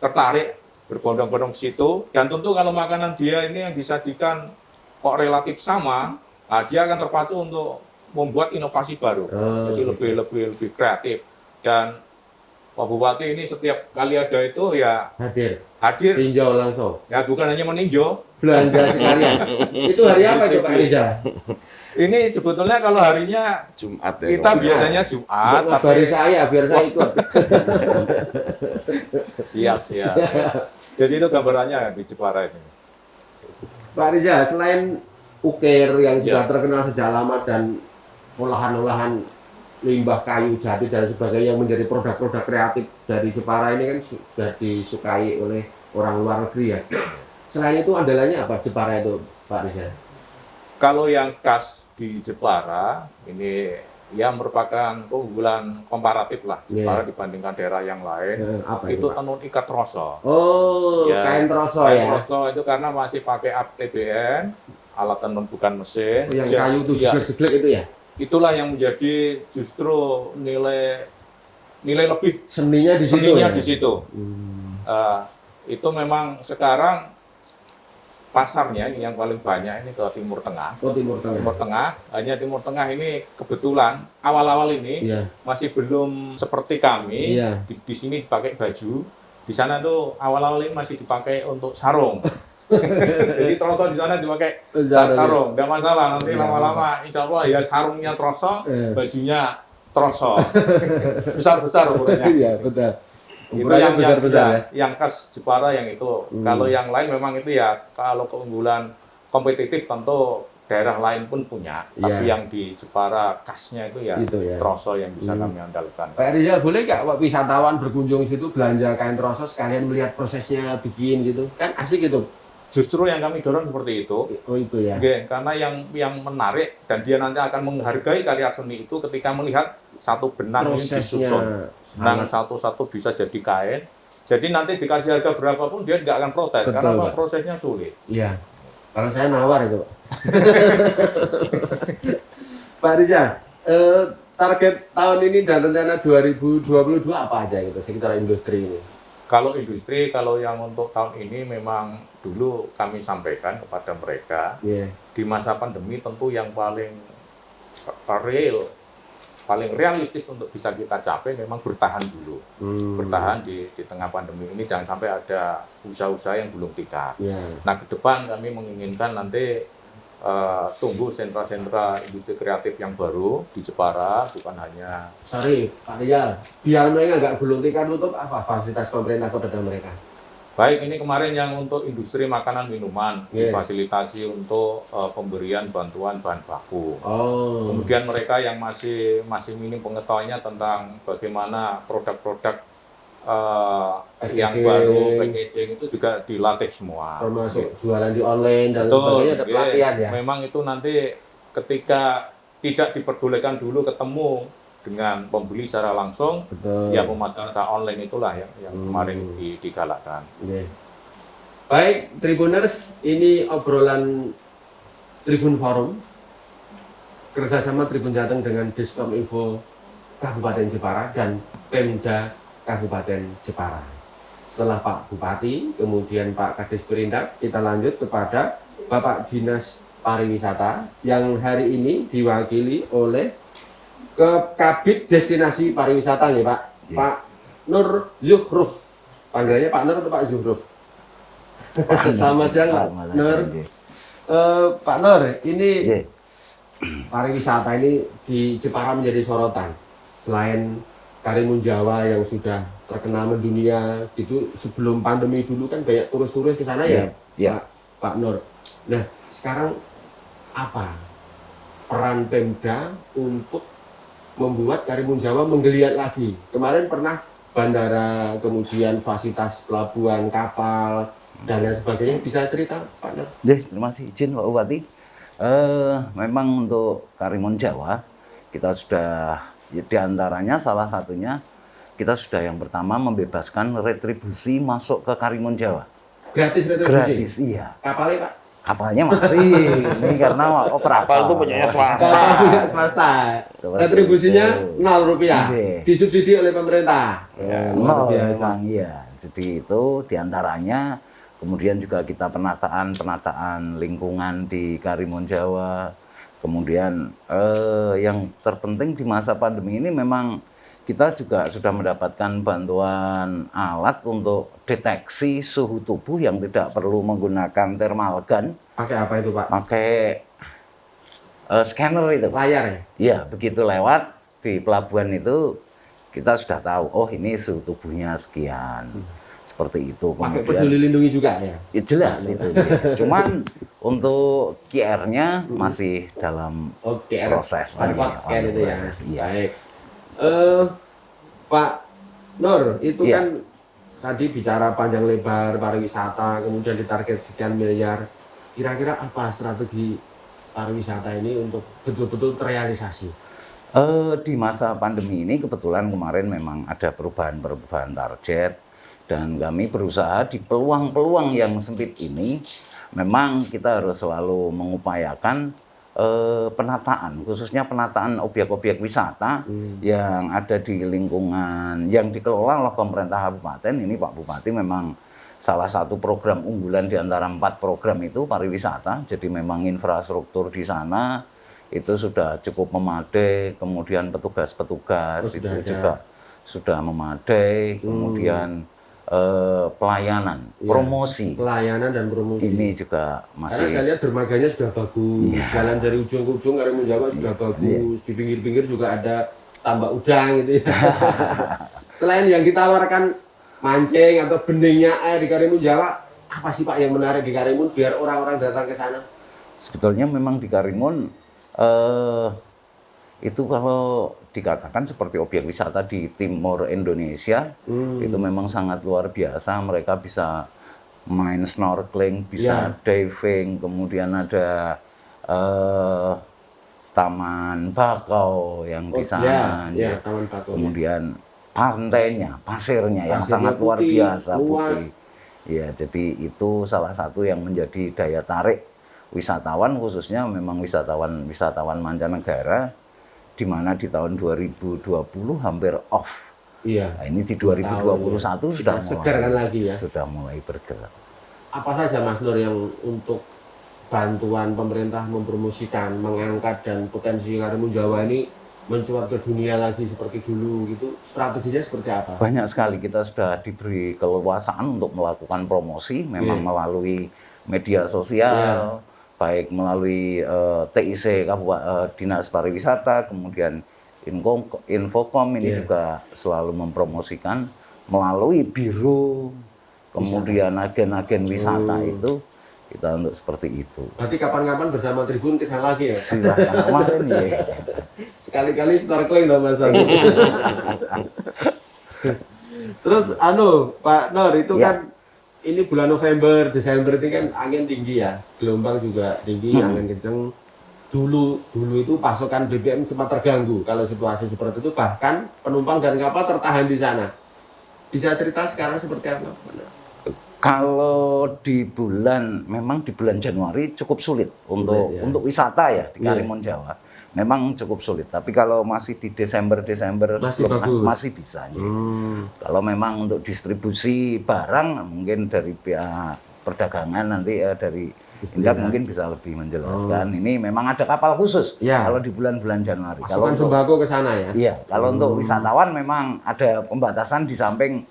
tertarik berbondong-bondong ke situ. Dan tentu kalau makanan dia ini yang disajikan kok relatif sama, nah, dia akan terpacu untuk membuat inovasi baru. Jadi lebih kreatif. Dan Pak Bupati ini setiap kali ada itu ya hadir, tinjau langsung. ya bukan hanya meninjau, Belanja sekalian. Itu hari apa itu Pak Riza? ini sebetulnya kalau harinya Jumat ya. kita biasanya Jumat, Kabari saya biar saya ikut. siap. Jadi itu gambarannya di Jepara ini. Pak Riza, selain ukir yang sudah terkenal sejak lama dan olahan-olahan limbah kayu jati dan sebagainya yang menjadi produk-produk kreatif dari Jepara ini kan sudah disukai oleh orang luar negeri ya. Selain itu andalannya apa Jepara itu Pak Riza? Kalau yang khas di Jepara ini ya merupakan keunggulan komparatif lah Jepara dibandingkan daerah yang lain. Apa itu Pak? tenun ikat troso. Oh, Ya, kain troso kain ya. troso itu karena masih pakai ATBN, alat tenun bukan mesin. Yang kayu itu Ya, jeglek-jeglek itu ya. itulah yang menjadi justru nilai lebih Seninya di situ. seninya Ya? di situ. Itu memang sekarang pasarnya ini yang paling banyak ini ke Timur Tengah. Oh, Timur Tengah. Timur Tengah, hanya Timur Tengah ini kebetulan awal-awal ini Iya. masih belum seperti kami. Iya. Di sini dipakai baju, di sana tuh awal-awal ini masih dipakai untuk sarung. Jadi troso di sana dipakai sarung, nggak masalah. Nanti lama-lama insya Allah ya sarungnya troso, bajunya troso, besar-besar ukurannya. Iya, betul. Itu Ukurannya yang besar-besar ya? yang khas Jepara yang itu. Kalau yang lain memang itu ya, kalau keunggulan kompetitif tentu daerah lain pun punya. Tapi Iya. yang di Jepara khasnya itu ya, Itu ya. Troso yang bisa kami andalkan. Pak Rizal, boleh nggak Pak wisatawan berkunjung situ belanja kain troso sekalian melihat prosesnya bikin gitu? Kan asik gitu. Justru yang kami dorong seperti itu. Oh itu ya. Oke, karena yang menarik dan dia nanti akan menghargai karya seni itu ketika melihat satu benang ini Prosesnya disusun. Benang sangat- satu-satu bisa jadi kain. Jadi nanti dikasih harga berapapun dia nggak akan protes Betul, karena Pak. prosesnya sulit. Iya. Kalau saya nawar itu. Pak Rizal, target tahun ini dan rencana 2022 apa aja gitu sekitar industri ini? Kalau industri, kalau yang untuk tahun ini memang dulu kami sampaikan kepada mereka, Iya. di masa pandemi tentu yang paling real, paling realistis untuk bisa kita capai memang bertahan dulu. Bertahan di tengah pandemi ini, jangan sampai ada usaha-usaha yang belum tikar. Iya. Nah, ke depan kami menginginkan nanti tumbuh sentra-sentra industri kreatif yang baru di Jepara, bukan hanya Sorry, Pak Rizal, biar mereka nggak gulung tikar tutup apa fasilitas pemerintah kepada mereka? baik ini kemarin yang untuk industri makanan minuman, Iya. difasilitasi untuk pemberian bantuan bahan baku. Oh. Kemudian mereka yang masih minim pengetahuannya tentang bagaimana produk-produk yang Packaging. baru, packaging itu juga dilatih semua. Termasuk jualan di online dan Betul, sebagainya ada iya. pelatihan ya. Memang itu nanti ketika tidak diperbolehkan dulu ketemu dengan pembeli secara langsung, Betul. ya pemasaran secara online itulah yang kemarin digalakkan. Oke. Baik, Tribuners, ini obrolan Tribun Forum kerjasama Tribun Jateng dengan Diskom Info Kabupaten Jepara dan Pemda Kabupaten Jepara. Setelah Pak Bupati, kemudian Pak Kadis Perindak, kita lanjut kepada Bapak Dinas Pariwisata yang hari ini diwakili oleh Kabid Destinasi Pariwisata nih Pak, Pak Nur Zuhruf. Panggilannya Pak Nur atau Pak Zuhruf? Selamat siang Pak Nur. Pak Nur, ini pariwisata ini di Jepara menjadi sorotan. Selain Karimun Jawa yang sudah terkenal mendunia, itu sebelum pandemi dulu kan banyak turis-turis ke sana ya, Pak Nur. Nah, sekarang apa peran Pemda untuk membuat Karimun Jawa menggeliat lagi? Kemarin pernah bandara, kemudian fasilitas pelabuhan, kapal, dan lain sebagainya. Bisa cerita, Pak Nur? Terima kasih izin Pak Bupati. Memang untuk Karimun Jawa kita sudah diantaranya salah satunya kita sudah yang pertama membebaskan retribusi masuk ke Karimun Jawa. Gratis retribusi? Gratis, iya. Kapalnya Pak? Kapalnya masih ini karena operator. Kapal itu punyanya swasta. Kapal punya swasta. Seperti Retribusinya itu. 0 rupiah. Iya. Disubsidi oleh pemerintah. Luar Nol biasa. memang iya. Jadi itu diantaranya. Kemudian juga kita penataan lingkungan di Karimun Jawa. Kemudian yang terpenting di masa pandemi ini memang kita juga sudah mendapatkan bantuan alat untuk deteksi suhu tubuh yang tidak perlu menggunakan thermal gun, Pakai apa itu Pak? pakai scanner itu. Layar ya? Iya, begitu lewat di pelabuhan itu kita sudah tahu, oh ini suhu tubuhnya sekian. Seperti itu. Pakai Kemudian peduli lindungi juga ya? ya jelas itu. Ya. Cuman untuk QR-nya masih dalam Oke, proses lagi. barcode scan itu ya. Proses, iya. Baik. Pak Nur, itu Iya. kan tadi bicara panjang lebar pariwisata, kemudian ditarget sekian miliar. Kira-kira apa strategi pariwisata ini untuk betul-betul terrealisasi? Di masa pandemi ini kebetulan kemarin memang ada perubahan target dan kami berusaha di peluang-peluang yang sempit ini memang kita harus selalu mengupayakan penataan, khususnya penataan objek-objek wisata yang ada di lingkungan yang dikelola oleh pemerintah kabupaten. Ini Pak Bupati memang salah satu program unggulan di antara 4 program itu pariwisata. Jadi memang infrastruktur di sana itu sudah cukup memadai, kemudian petugas-petugas Oh, itu sudah ada. juga sudah memadai, kemudian pelayanan, Iya. promosi Pelayanan dan promosi. ini juga Karena saya masih lihat dermaganya sudah bagus, Iya. jalan dari ujung ke ujung Karimun Jawa sudah bagus, di pinggir-pinggir juga ada tambak udang gitu ya. Selain yang ditawarkan mancing atau beningnya air di Karimun Jawa, apa sih Pak yang menarik di Karimun biar orang-orang datang ke sana? Sebetulnya memang di Karimun itu kalau dikatakan seperti objek wisata di timur Indonesia, itu memang sangat luar biasa. Mereka bisa main snorkeling, bisa diving, kemudian ada Taman Bakau yang di sana, Taman Bakau. kemudian pantainya, pasirnya yang sangat luar putih, biasa luas. putih. Ya, jadi itu salah satu yang menjadi daya tarik wisatawan, khususnya memang wisatawan mancanegara, di mana di tahun 2020 hampir off. Iya. Nah, ini di 2021 sudah segar kan lagi ya. sudah mulai bergerak. Apa saja Mas Nur yang untuk bantuan pemerintah mempromosikan, mengangkat dan potensi Karimun Jawa ini mencuat ke dunia lagi seperti dulu gitu, strateginya seperti apa? Banyak sekali kita sudah diberi keleluasaan untuk melakukan promosi, memang melalui media sosial, baik melalui TIC Dinas Pariwisata, kemudian Infocom ini juga selalu mempromosikan melalui biro, kemudian agen-agen wisata itu kita untuk seperti itu. Berarti kapan-kapan bersama Tribun ke sana lagi ya? Silahkan kemarin ya. Sekali-kali snorkeling dong Mas Nur. Terus Pak Nur itu kan ini bulan November, Desember ini kan angin tinggi ya, gelombang juga tinggi, angin kenceng. Dulu itu pasokan BBM sempat terganggu kalau situasi seperti itu, bahkan penumpang dan kapal tertahan di sana. Bisa cerita sekarang seperti apa? Kalau memang di bulan Januari cukup sulit untuk wisata ya di Karimun Jawa. Memang cukup sulit. Tapi kalau masih di Desember masih bisa. Ya. Kalau memang untuk distribusi barang mungkin dari pihak perdagangan nanti dari Indak mungkin bisa lebih menjelaskan. Ini memang ada kapal khusus kalau di bulan-bulan Januari. Kalau untuk sembako ke sana ya. Iya, kalau untuk wisatawan memang ada pembatasan di samping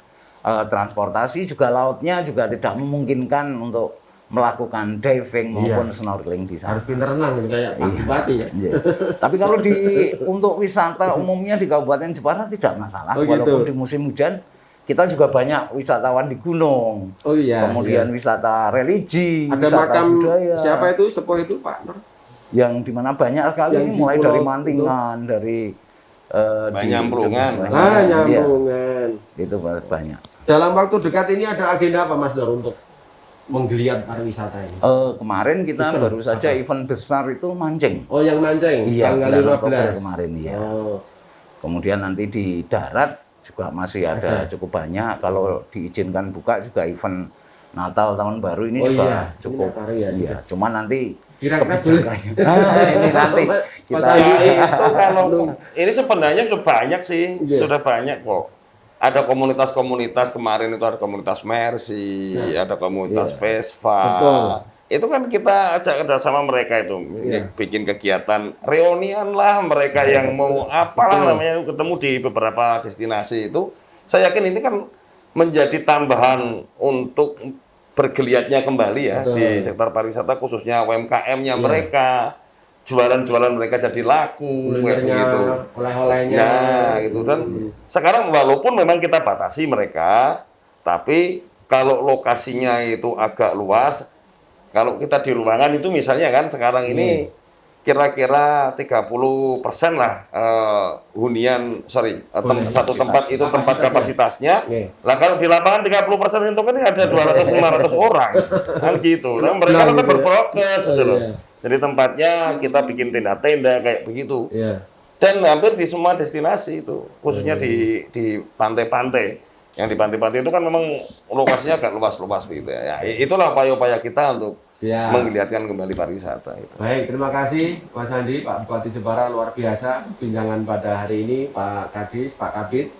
transportasi, juga lautnya juga tidak memungkinkan untuk melakukan diving maupun snorkeling di sana. Harus pintar renang kayak Pak Bupati ya. Iya. Tapi kalau untuk wisata umumnya di Kabupaten Jepara tidak masalah, walaupun di musim hujan kita juga banyak wisatawan di gunung. Oh iya. Kemudian wisata religi, ada wisata makam budaya. Siapa itu sepuh itu Pak Nur? Yang dimana banyak sekali ini mulai dari Mantingan, dari Nyamplungan. Nyamplungan. Itu banyak. Dalam waktu dekat ini ada agenda apa Mas Nur untuk menggeliat pariwisata ini? Kemarin kita baru saja event besar itu mancing. Oh, yang mancing? Iya, tanggal 15 kemarin ya. Oh. Kemudian nanti di darat juga masih ada cukup banyak. Kalau diizinkan buka juga event Natal tahun baru ini juga cukup. Iya, cuma nanti kira-kira ini nanti kita itu kalau ini sebenarnya sudah banyak sih, sudah banyak kok. Ada komunitas-komunitas, kemarin itu ada komunitas Mercy, ada komunitas Vespa. Itu kan kita ajak kerjasama mereka itu, bikin kegiatan reunian lah mereka yang mau apalah namanya ketemu di beberapa destinasi itu. Saya yakin ini kan menjadi tambahan untuk bergeliatnya kembali ya di sektor pariwisata, khususnya UMKM-nya mereka. Jualan-jualan mereka jadi laku kayak begitu. Oleh-olehnya. Nah, gitu kan. Sekarang walaupun memang kita batasi mereka, tapi kalau lokasinya itu agak luas, kalau kita di ruangan itu misalnya kan sekarang ini kira-kira 30% lah satu tempat itu tempat kapasitasnya. Lah kalau di lapangan 30% itu kan ada 200-500 orang. Kan gitu. Nah, mereka kan berprokes gitu loh. Jadi tempatnya kita bikin tenda-tenda kayak begitu. Dan hampir di semua destinasi itu, khususnya di pantai-pantai. Yang di pantai-pantai itu kan memang lokasinya agak luas-luas gitu ya. Itulah upaya-upaya kita untuk menggeliatkan kembali pariwisata. Itu. Baik, terima kasih Mas Andi, Pak Bupati Jepara, luar biasa bincangan pada hari ini, Pak Kadis, Pak Kabid,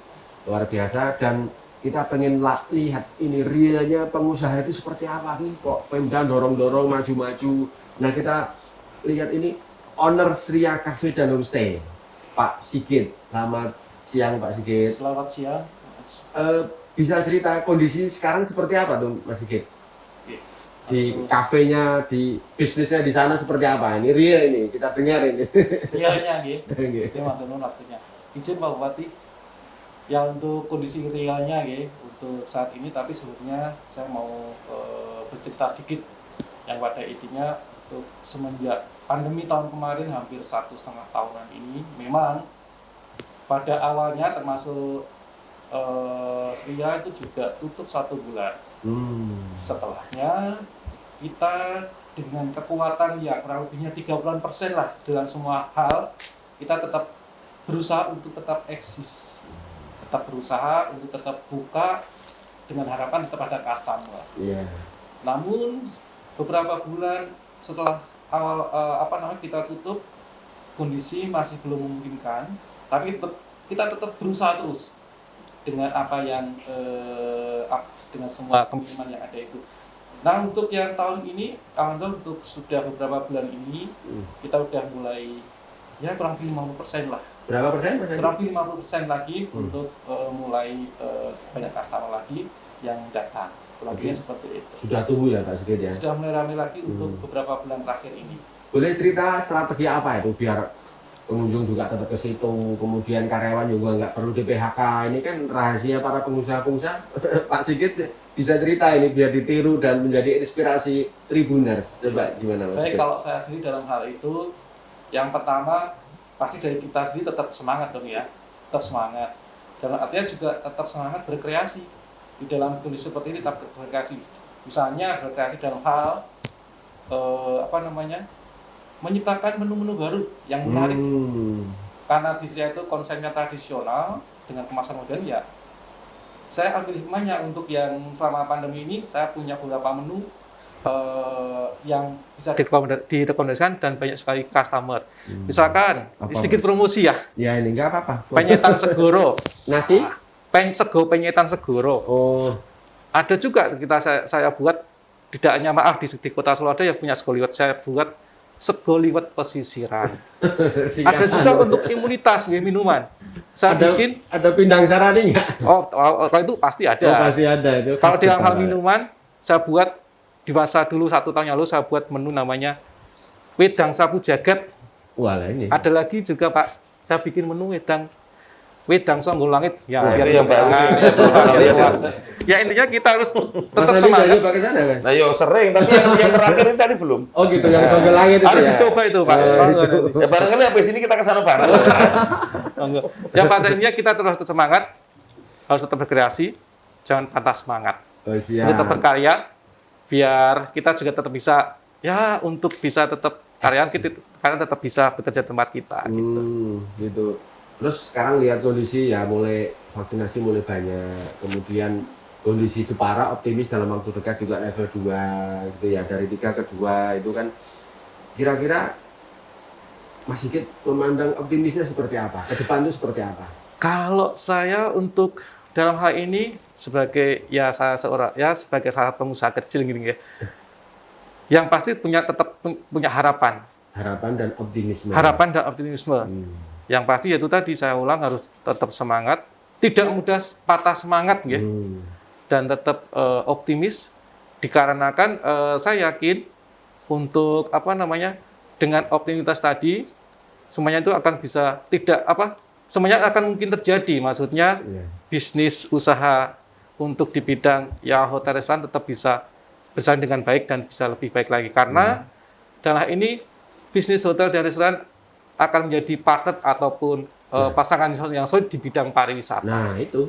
luar biasa. Dan kita pengen lihat ini realnya pengusaha itu seperti apa nih, kok Pemda dorong-dorong maju-maju. Nah, kita lihat ini owner Sria Cafe dan Homestay, Pak Sigit. Selamat siang Pak Sigit. Selamat siang. Bisa cerita kondisi sekarang seperti apa tuh Mas Sigit? Di kafenya, di bisnisnya di sana seperti apa? Ini real ini, kita dengar ini. Realnya nggih. Saya matur nuwun artinya. Izin Pak Bupati. Ya untuk kondisi realnya nggih, untuk saat ini, tapi sebelumnya saya mau bercerita sedikit yang pada intinya untuk semenjak pandemi tahun kemarin hampir 1,5 tahunan ini, memang pada awalnya termasuk Sria itu juga tutup 1 bulan. Setelahnya kita dengan kekuatan ya kurang lebihnya 30% lah dalam semua hal, kita tetap berusaha untuk tetap eksis, tetap berusaha untuk tetap buka dengan harapan tetap ada customer. Namun beberapa bulan setelah awal kita tutup, kondisi masih belum memungkinkan, tapi kita tetap berusaha terus dengan apa yang dengan semua kemungkinan yang ada itu. Nah, untuk yang tahun ini, alhamdulillah untuk sudah beberapa bulan ini kita udah mulai ya kurang lebih 50% lah. Berapa persen? Kurang lebih 50% lagi untuk mulai banyak customer lagi yang datang. Kurang lebihnya seperti itu. Sudah tumbuh ya Pak Sigit ya? Sudah mulai ramai lagi untuk beberapa bulan terakhir ini. Boleh cerita strategi apa itu biar pengunjung juga tetap ke situ, kemudian karyawan juga nggak perlu di PHK. Ini kan rahasia para pengusaha-pengusaha. Pak Sigit bisa cerita ini biar ditiru dan menjadi inspirasi Tribuners. Coba gimana Mas? Baik, kalau saya sendiri dalam hal itu, yang pertama pasti dari kita sendiri tetap semangat dong ya, tetap semangat. Dalam artinya juga tetap semangat berkreasi di dalam kondisi seperti ini, tetap berkreasi. Misalnya berkreasi dalam hal menciptakan menu-menu baru yang menarik. Karena di saya itu konsepnya tradisional dengan kemasan modern ya. Saya ambil hikmahnya untuk yang selama pandemi ini saya punya beberapa menu yang bisa direkomendasikan dan banyak sekali customer. Misalkan sedikit promosi ya. Ya ini nggak apa-apa. Penyetan segoro. Nasi? Penyetan segoro. Oh. Ada juga saya buat, tidak hanya di Kota Solo ada yang punya sego liwet, saya buat sego liwet pesisiran. Ada juga untuk imunitas minuman. Saya bikin ada pindang sarani nggak? kalau itu pasti ada. Oh, pasti ada itu. Kalau dalam hal minuman, saya buat di masa dulu 1 tahun yang lalu saya buat menu namanya wedang sapu jagat. Wah, ini. Ada lagi juga Pak, saya bikin menu wedang songgol langit ya. Ya intinya kita harus tetap semangat. Pakai sana, Mas? Nah, yo sering, tapi yang terakhir ini tadi belum. Oh gitu, yang songgol langit itu Harus ya? dicoba itu Pak. Ya barangkali habis ini kita ke sana bareng. Yang pada intinya kita terus tetap semangat, harus tetap berkreasi, jangan patah semangat. Oh, siap. Tetap berkarya, biar kita juga tetap bisa ya untuk bisa tetap karya karena tetap bisa bekerja di tempat kita. Gitu. Terus sekarang lihat kondisi ya mulai vaksinasi mulai banyak, kemudian kondisi Jepara optimis dalam waktu dekat juga level 2 gitu ya, dari 3 ke 2 itu kan kira-kira Mas Sigit memandang optimisnya seperti apa? Ke depan itu seperti apa? Kalau saya untuk dalam hal ini sebagai sebagai salah pengusaha kecil gini ya. Yang pasti tetap punya harapan. Harapan dan optimisme. Harapan dan optimisme. Yang pasti yaitu tadi saya ulang harus tetap semangat, tidak mudah patah semangat ya. Dan tetap optimis dikarenakan saya yakin untuk dengan optimitas tadi semuanya itu akan bisa semuanya akan mungkin terjadi, maksudnya bisnis usaha untuk di bidang ya hotel restoran tetap bisa berjalan dengan baik dan bisa lebih baik lagi karena dalam hal ini bisnis hotel dan restoran akan menjadi partner ataupun pasangan yang solid di bidang pariwisata. Nah itu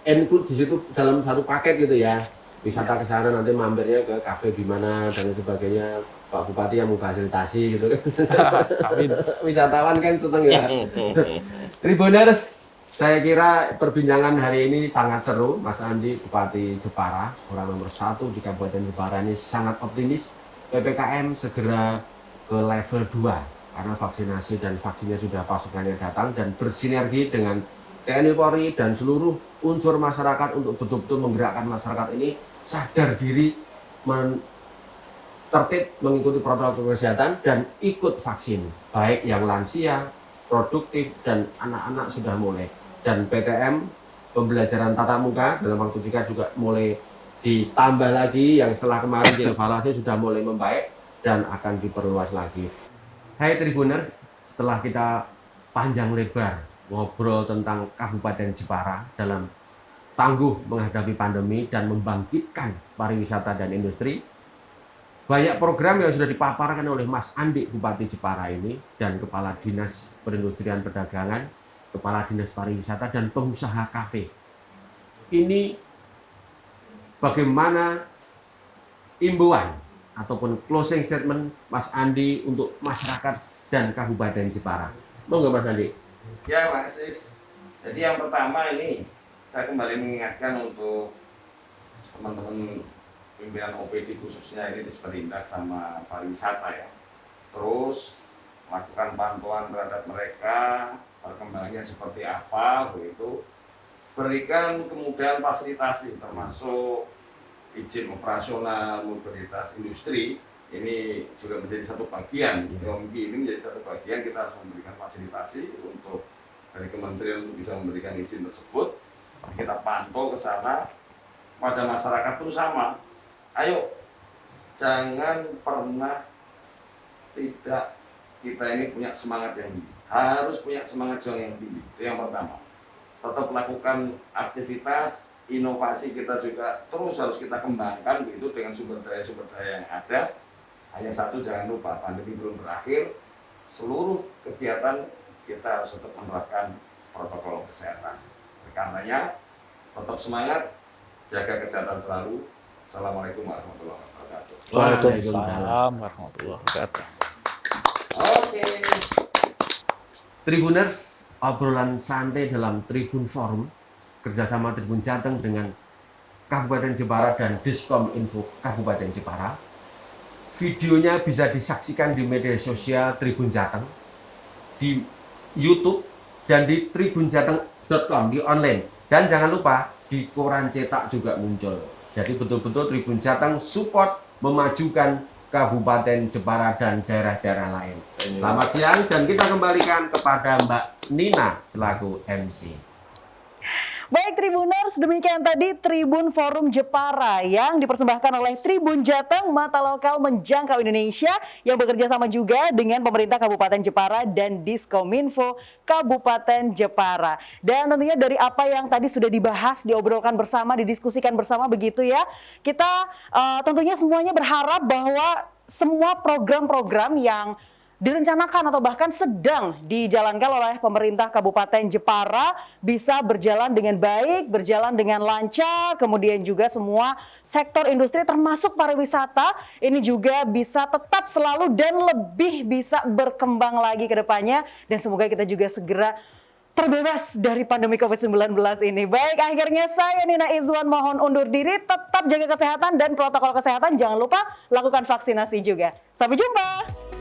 include di situ dalam satu paket gitu ya, wisata ke sana nanti mampirnya ke kafe di mana dan sebagainya. Pak Bupati yang mau fasilitasi gitu kan. Amin. Wisatawan kan seneng ya. Tribuners, saya kira perbincangan hari ini sangat seru. Mas Andi, Bupati Jepara, orang nomor 1 di Kabupaten Jepara ini sangat optimis PPKM segera ke level 2 karena vaksinasi dan vaksinnya sudah pasukannya datang dan bersinergi dengan TNI Polri dan seluruh unsur masyarakat untuk betul-betul menggerakkan masyarakat ini sadar diri tertib mengikuti protokol kesehatan dan ikut vaksin, baik yang lansia, produktif, dan anak-anak sudah mulai. Dan PTM, pembelajaran tatap muka dalam waktu dekat juga mulai ditambah lagi, yang setelah kemarin dievaluasi sudah mulai membaik dan akan diperluas lagi. Hai Tribuners, setelah kita panjang lebar ngobrol tentang Kabupaten Jepara dalam tangguh menghadapi pandemi dan membangkitkan pariwisata dan industri. Banyak program yang sudah dipaparkan oleh Mas Andi, Bupati Jepara ini, dan Kepala Dinas Perindustrian Perdagangan, Kepala Dinas Pariwisata, dan pengusaha kafe. Ini bagaimana imbauan ataupun closing statement Mas Andi untuk masyarakat dan Kabupaten Jepara. Monggo Mas Andi. Ya, Mas Sis. Jadi yang pertama ini saya kembali mengingatkan untuk teman-teman pimpinan OPD khususnya ini di Perindak sama pariwisata ya. Terus lakukan pantauan terhadap mereka, perkembangannya seperti apa begitu. Berikan kemudahan fasilitasi termasuk izin operasional, mobilitas industri. Ini juga menjadi satu bagian, ekonomi ini menjadi satu bagian, kita harus memberikan fasilitasi untuk dari kementerian untuk bisa memberikan izin tersebut. Kita pantau ke sana, pada masyarakat pun sama. Ayo, jangan pernah tidak kita ini punya semangat yang tinggi. Harus punya semangat juang yang tinggi, itu yang pertama. Tetap melakukan aktivitas, inovasi kita juga terus harus kita kembangkan begitu dengan sumber daya yang ada. Hanya satu, jangan lupa, pandemi belum berakhir, seluruh kegiatan kita harus tetap menerapkan protokol kesehatan. Karenanya, tetap semangat, jaga kesehatan selalu. Assalamualaikum warahmatullahi wabarakatuh. Waalaikumsalam warahmatullahi wabarakatuh. Oke. Tribuners, obrolan santai dalam Tribun Forum kerjasama Tribun Jateng dengan Kabupaten Jepara dan Diskom Info Kabupaten Jepara. Videonya bisa disaksikan di media sosial Tribun Jateng, di YouTube, dan di tribunjateng.com, di online. Dan jangan lupa, di koran cetak juga muncul. Jadi betul-betul Tribun Jateng support memajukan Kabupaten Jepara dan daerah-daerah lain. Selamat siang, dan kita kembalikan kepada Mbak Nina selaku MC. Baik Tribuners, demikian tadi Tribun Forum Jepara yang dipersembahkan oleh Tribun Jateng, mata lokal menjangkau Indonesia, yang bekerja sama juga dengan pemerintah Kabupaten Jepara dan Diskominfo Kabupaten Jepara. Dan tentunya dari apa yang tadi sudah dibahas, diobrolkan bersama, didiskusikan bersama begitu ya, kita tentunya semuanya berharap bahwa semua program-program yang direncanakan atau bahkan sedang dijalankan oleh pemerintah Kabupaten Jepara bisa berjalan dengan baik, berjalan dengan lancar, kemudian juga semua sektor industri termasuk pariwisata ini juga bisa tetap selalu dan lebih bisa berkembang lagi ke depannya, dan semoga kita juga segera terbebas dari pandemi COVID-19 ini. Baik, akhirnya saya Nina Izwan mohon undur diri, tetap jaga kesehatan dan protokol kesehatan, jangan lupa lakukan vaksinasi juga. Sampai jumpa.